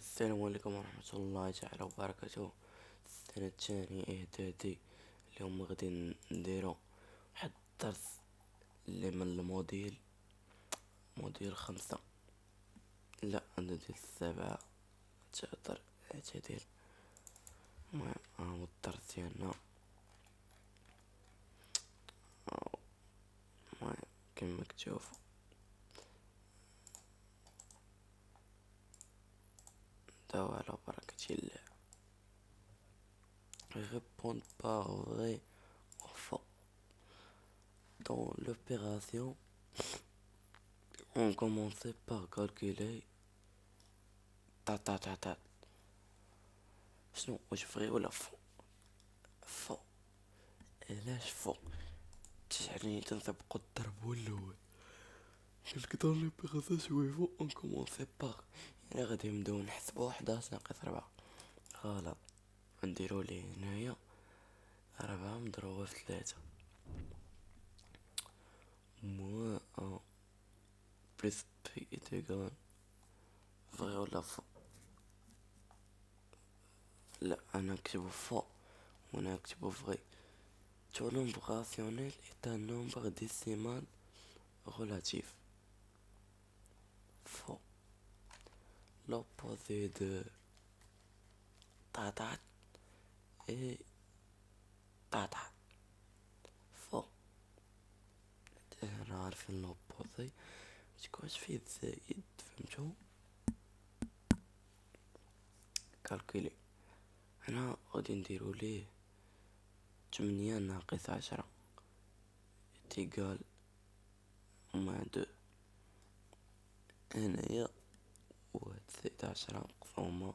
السلام عليكم ورحمة الله تعالى وبركاته. السنة الثانية إعدادي. اليوم غادي نديرو واحد الدرس اللي من الموديل موديل 5. لا أنا ديال 7 تقدر اعتدل. المهم هو الدرس ديالنا. المهم كما كتشوفو نبداو على بركة الله. Répondre par vrai ou faux. Dans l'opération, on commençait par calculer ta ta ta ta. شنو واش فغي ولا فو؟ فو. علاش فو؟ تعني تنطبقو الضرب الاول. قالك دون لوبيراسيون سويفون اون كومونسي باغ، يعني غادي نبداو نحسبو 11 ناقص 4. غلط. نديرو ليه هنايا 4 مضروبة في 3 موان 1 بلس بي إتيغال. فغي ولا فو؟ لا انا نكتبو فو وانا نكتبو فغي. Tout nombre rationnel est un nombre décimal relatif. Faux. L'opposé de tata est tata. Faux. انا عارفين l'opposé متكونش فيه الزائد، فهمتو؟ كالكولي. هنا غادي نديرو ليه 8 ناقص 10 تيقال مع 2. هنايا واحد زائد 10 مقسومة،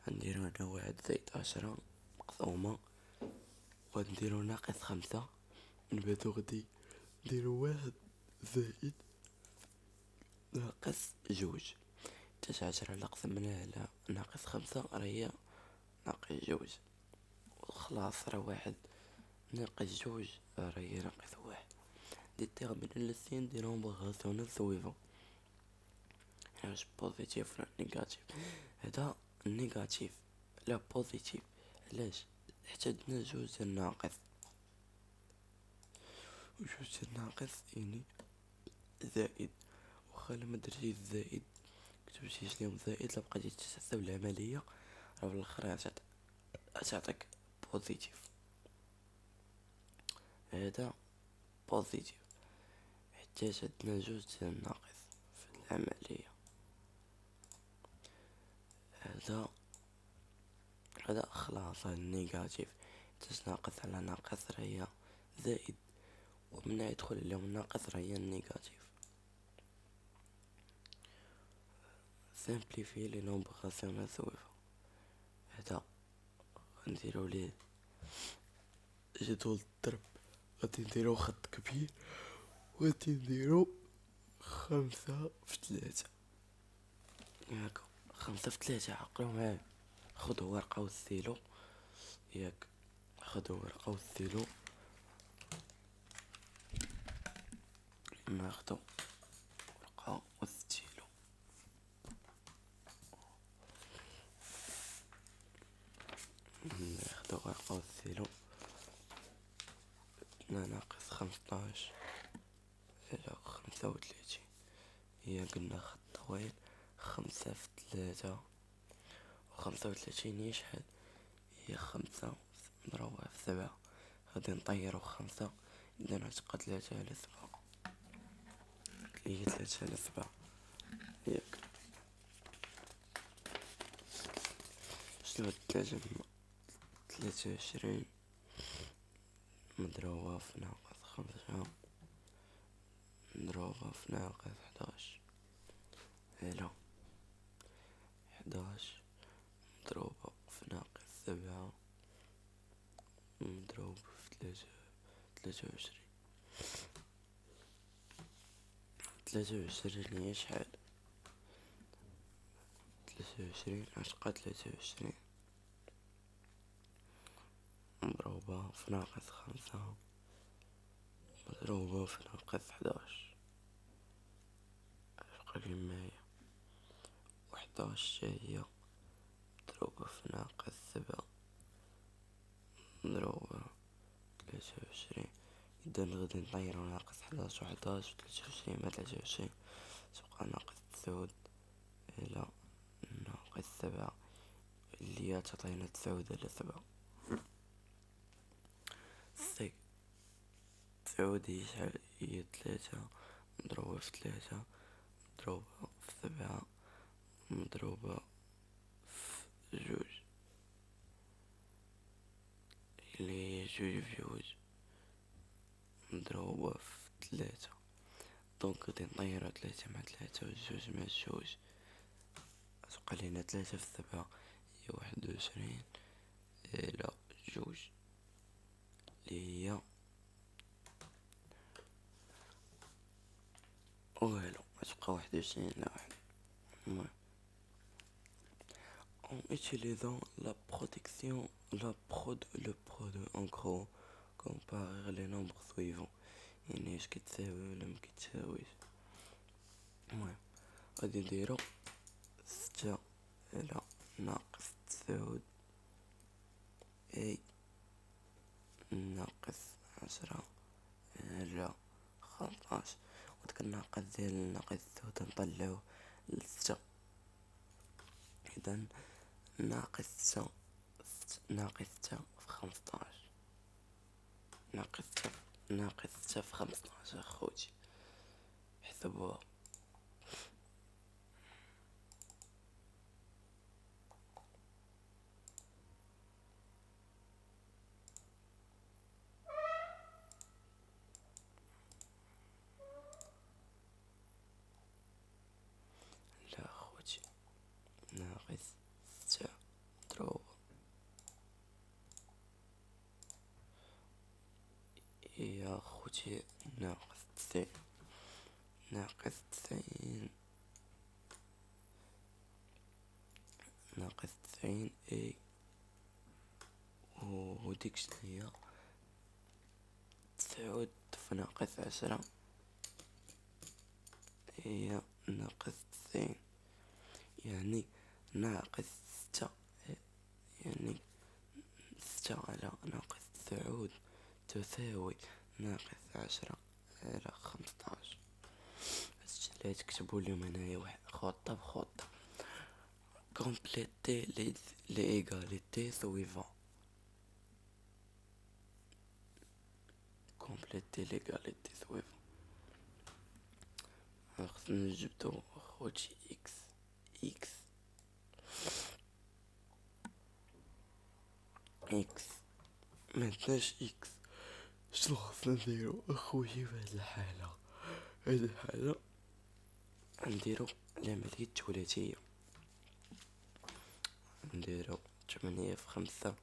غنديرو هنا واحد زائد 10 مقسومة، وغنديرو ناقص 5. من بعد غادي نديرو واحد زائد ناقص 2. 19 على قسمناها على ناقص 5 راهي ناقص 2. خلاص راه واحد ناقص 2 راهي ناقص 1. déterminer le signe du nombre rationnel suivant. واش بوزيتيف ولا نيجاتيف؟ هذا النيجاتيف. لا بوزيتيف. علاش؟ حيت عندنا 2 ديال الناقص، و 2 ديال الناقص يعني زائد. واخا ما درتيش الزائد كتبتيش ليهم زائد، لا بقيتي تحسب العملية راه في الاخر غتعطيك بوزيتيف. هذا بوزيتيف حيت عندنا 2 ديال الناقص في العملية. هذا خلاص هذا النيجاتيف. حيت ناقص على ناقص راهي زائد، ومن يدخل اليوم الناقص راهي النيجاتيف. simplifier les nombres rationnels suivants. هذا غنديرو ليه جدول الضرب. غادي نديرو خط كبير، وغادي نديرو 5 في 3. ياك 5 في 3. عقلو معايا. خدو ورقة والستيلو. ياك خدو ورقة والستيلو. ناخدو ورقة والستيلو. ناخدو ورقة والستيلو. 2 ناقص 15 على 35. هي قلنا خط طويل. 5 في 3 و35 هي شحال؟ هي 5 مضروبة في 7. غادي نطيرو 5، إذا غتبقى 3 على 7. هي 3 على 7. ياك شنو هاد 23 مضروبة في ناقص 5 مضروبة في ناقص 11 على 11 مضروبة في ناقص 7 مضروبة في 23. 23 هي شحال؟ 23 غتبقى 23 مضروبة في ناقص 5 مضروبة في ناقص 11 غتبقى كيما هي. 18 هي مضروبة في ناقص 7 مضروبة 23. إذا غادي نطيرو ناقص 11 و11 و23 مع 23 تبقى ناقص 9 إلى ناقص 7 اللي هي تعطينا 9 على 7. سي 9 هي شحال؟ هي 3 مضروبة في 3 مضروبة في 7 مضروبة في 2 اللي هي 2 في 2 مضروبة في 3. دونك غادي نطيرو 3 مع 3 و 2 مع 2 تبقى لينا 3 في 7 هي 21 إلى 2 اللي هي والو تبقى 21 إلى 1. المهم en utilisant la protection, le produit en gros comparer les nombres suivants يعني اش كتساوي ولا مكتساويش. المهم غادي نديرو 6 إلى ناقص 9 اي ناقص 10 إلى 15 وداك الناقص ديال الناقص 9 نطلعوه ل6. إذن ناقص 6 ناقص 6 في 15 ناقص 6 في 15 أخوتي حسبوها. لا أخوتي ناقص 6 مضروبة يا أخوتي ناقص 90 ناقص 90 ناقص 90 اي وديك شنهي 9 في ناقص 10 هي ناقص 90 يعني ناقص 6 يعني 6 على ناقص 9 تساوي ناقص 10 على 15. هادشي اللي تكتبوا اليوم هنايا واحد خطة بخطة. compléter les égalités suivantes. compléter l'égalité suivante. خصنا نجبدو خوتي اكس معناش اكس شنو خصنا نديرو اخويا في هاد الحالة نديرو العملية الثلاثية. نديرو 8 في 5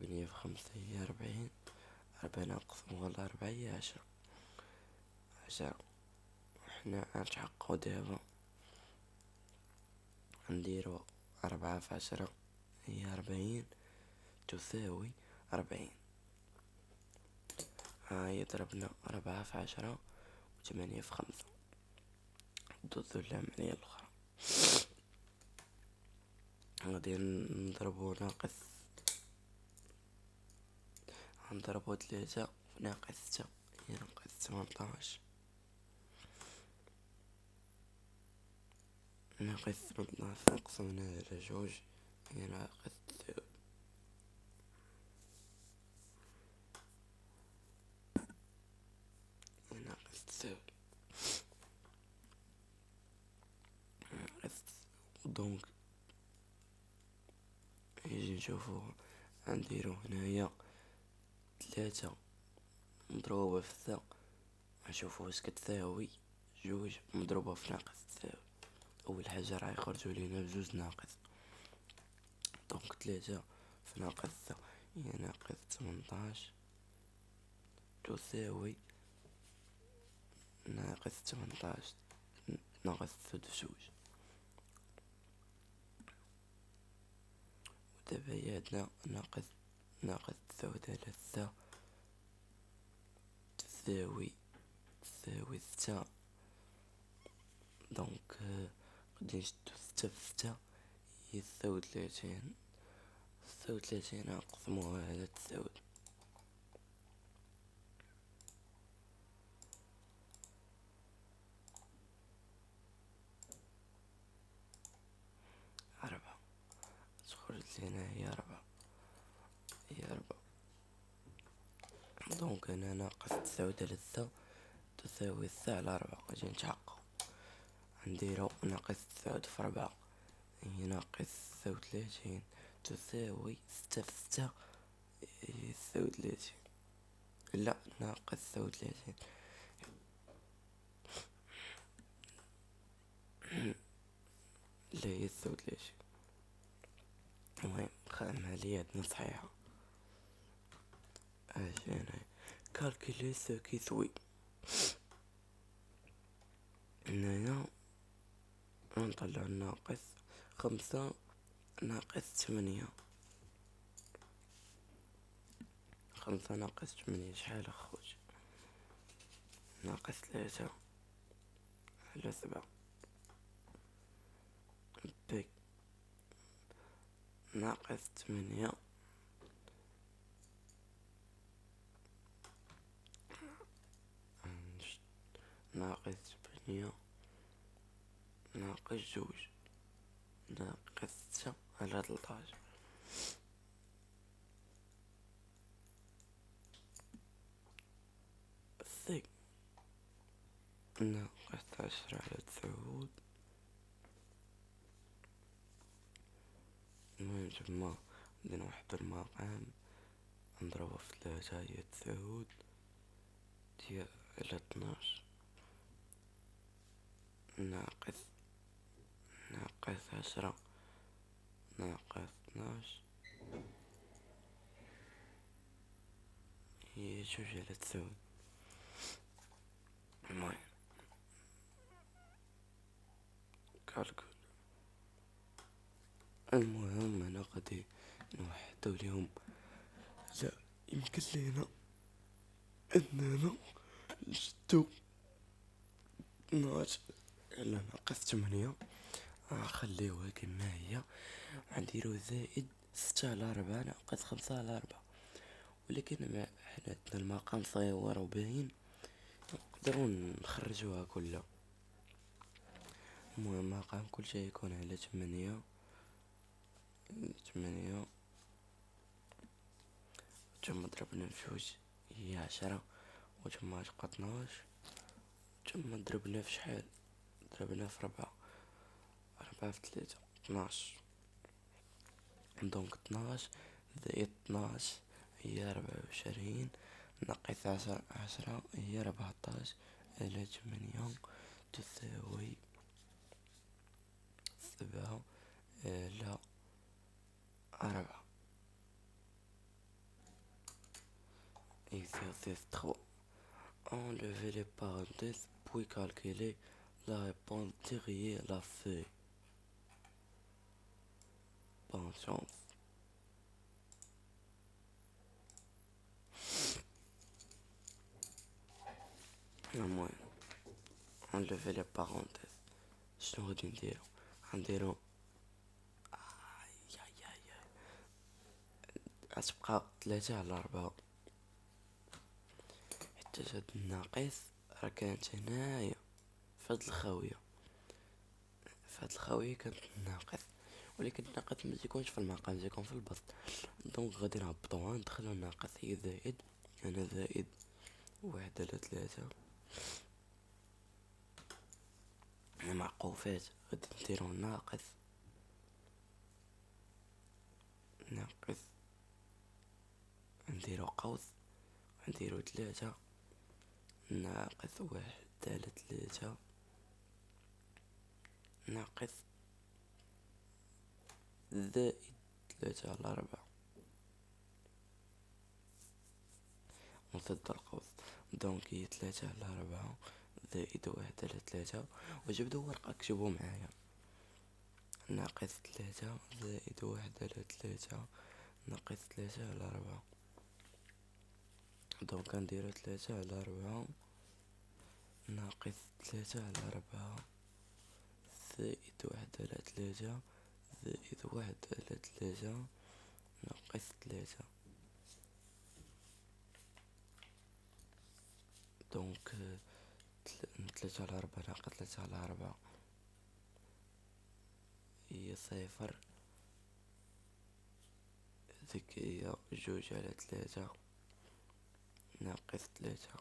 8 في 5 هي 40 4 نقسمو على 4 هي 10 وحنا غنتحققو دابا نديرو 4 في 10 هي 40 تساوي 40. هاهي ضربنا 4 في 10 و8 في 5 دوزو العملية الأخرى. غادي نضربو نضربو 3 في ناقص 6 هي ناقص 18 ناقص 18 نقسمنا على 2 هي ناقص 9 هي ناقص 9 دونك يجي نشوفو نديرو هنايا 3 مضروبة في 6 نشوفو واش كتساوي 2 مضروبة في ناقص 9. اول حاجة راه يخرجوا لينا بجوج ناقص دونك 3 في ناقص 6 هي ناقص 18 تساوي ناقص 18 ناقص 2 ودابا هي عندنا ناقص 9 على 6 تساوي 6 دونك غادي نشدو 6 في 6 هي 36. 36 نقسموها على 9. 4 تخرج لينا هي 4. هي 4. دونك انا ناقص 9 و3 تساوي 9 على 4. اجي نتحقق نديرو ناقص 9 في 4 هي ناقص 36 تساوي 6 في 6 هي 39. لا ناقص 39 لا هي 39. المهم عملياتنا صحيحة. اجي انا كالكولي سو كي سوي هنايا نطلع الناقص 5 ناقص 8. 5 ناقص 8 شحال اخوتي؟ ناقص 3 على 7. بي ناقص 8 ناقص 8 ناقص 2 ناقص 6 على 13. سي ناقص 10 على 9. المهم تما بدي نوحدو المقام نضربو في 3 هي 9 ديال على 12 ناقص 10 ناقص 12 هي 2 على 9. المهم كالكول. المهم انا غادي نوحدو اليوم. لا يمكن لينا اننا نشدو 12 على ناقص 8 نخليوها كما هي نديرو زائد 6 على 4 ناقص 5 على 4. ولكن ما حنا عندنا المقام صغير وباين نقدرو نخرجوها كلها. المهم مقام كل شيء يكون على 8. 8 ثم ضربنا في 2 هي 10 وثم تبقى 12 ثم ضربنا في شحال؟ ضربنا في 4. 4 في 3 12. دونك 12 زائد 12 هي 24 ناقص 10 هي 14 على 8 تساوي 7 على 4. Exercice 3. Enlevez les parenthèses puis calculer la réponse derrière la feuille. Bonne chance. المهم enlever les parenthèses شنو غادي نديرو غتبقى 3 على 4 حتى هاد الناقص راه كانت هنايا فهاد الخاوية. فهاد الخاوية كانت الناقص ولكن الناقص ما تيكونش في المقام تيكون في البسط. دونك غادي نهبطوها ندخلو الناقص هي زائد هنا زائد 1 على 3 معقوفات غادي نديرو ناقص نديرو قوس نديرو 3 ناقص 1 على 3 ناقص زائد 3 على 4 ونسد القوس. دونك هي 3 على 4 زائد 1 على 3 وجبدو ورقة كتبو معايا ناقص 3 زائد 1 على 3 ناقص 3 على 4. دونك نديرو 3 على 4 ناقص 3 على 4 زائد واحد على ثلاثة زائد واحد على ثلاثة ناقص ثلاثة. دونك ثلاثة على أربعة ناقص ثلاثة على أربعة هي صفر. ذيك هي جوج على ثلاثة ناقص ثلاثة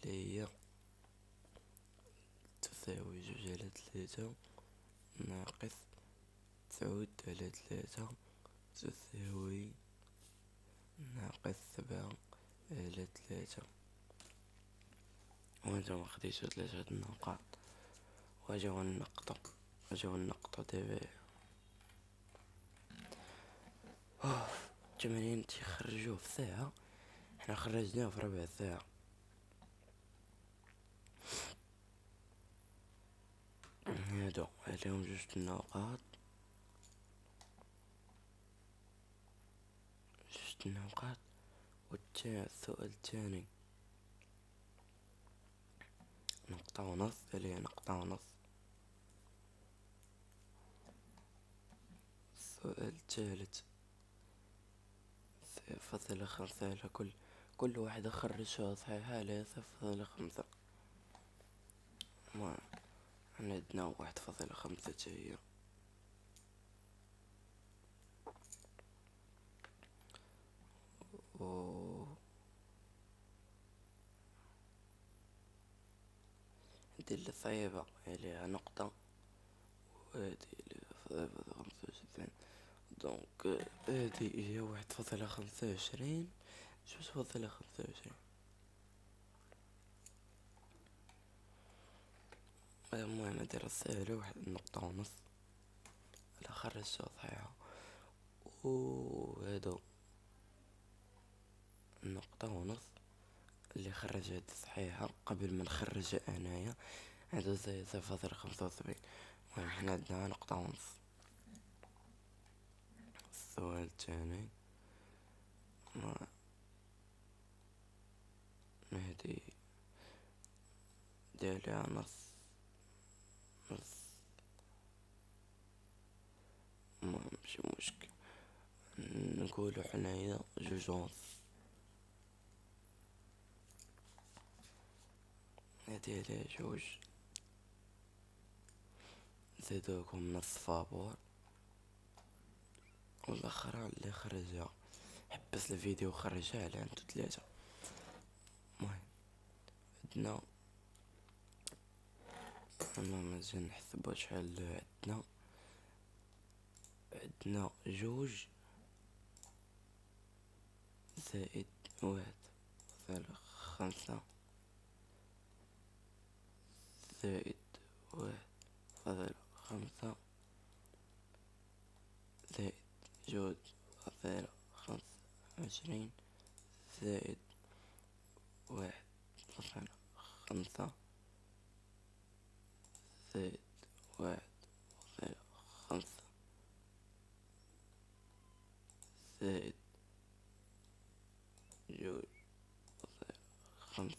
اللي هي تساوي جوج على ثلاثة ناقص تعود على ثلاثة تساوي ناقص سبعة على ثلاثة. وانتم خديتو ثلاثة النقاط واجاو النقطة دابا. التمارين تيخرجوه في ساعة، حنا خرجناه في ربع ساعة. هادو عليهم جوج النقاط والسؤال الثاني نقطة ونص عليه نقطة ونص. السؤال الثالث 0.5 على كل واحدة خرجها صحيحة على 0.5. ما عندنا 1.5 هي. هادي اللي صعيبة عليها نقطة وهادي اللي 0.25. دونك هادي هي 1.25 2.25. المهم ندير السهلة واحد النقطة ونص على خرجتها صحيحة، وهادو النقطة ونص اللي خرجها صحيحة قبل ما نخرجها انايا هادو زي 0.75. المهم حنا عندنا نقطة ونص. السؤال الثاني هادي ديالها نص ماشي مشكل، نقولو حنايا جوج ونص. هادي على جوج زيدوكم نص فابور، والاخرى اللي خرجها حبس الفيديو وخرجها على انتو ثلاثة. المهم عندنا مازال نحسبو شحال عندنا جوج زائد واحد فاصلة 5 زائد 1.5 زائد جوج فاصلة 25 زائد 1.5 زائد 1.5 زائد جوج فاصلة 5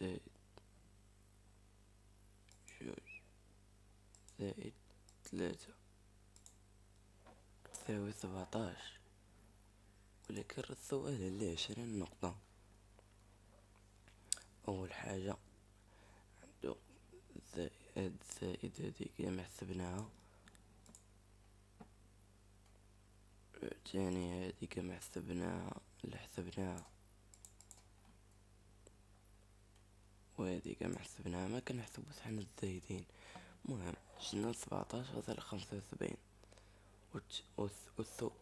زائد جوج زائد 3 تساوي 17. ولكن السؤال اللي 20 نقطة. أول حاجة عندو زائد هاديك ما حسبناها، تاني هاديك ما حسبناها وهاديك ما حسبناها، ما كنحسبو حنا الزايدين. المهم جبنا 17.75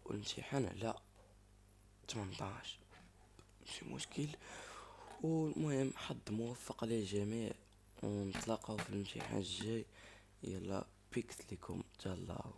والامتحان على 18 ماشي مشكل. والمهم حظ موفق للجميع ونتلاقاو في الامتحان الجاي. يلا بيكس لكم تهلاو.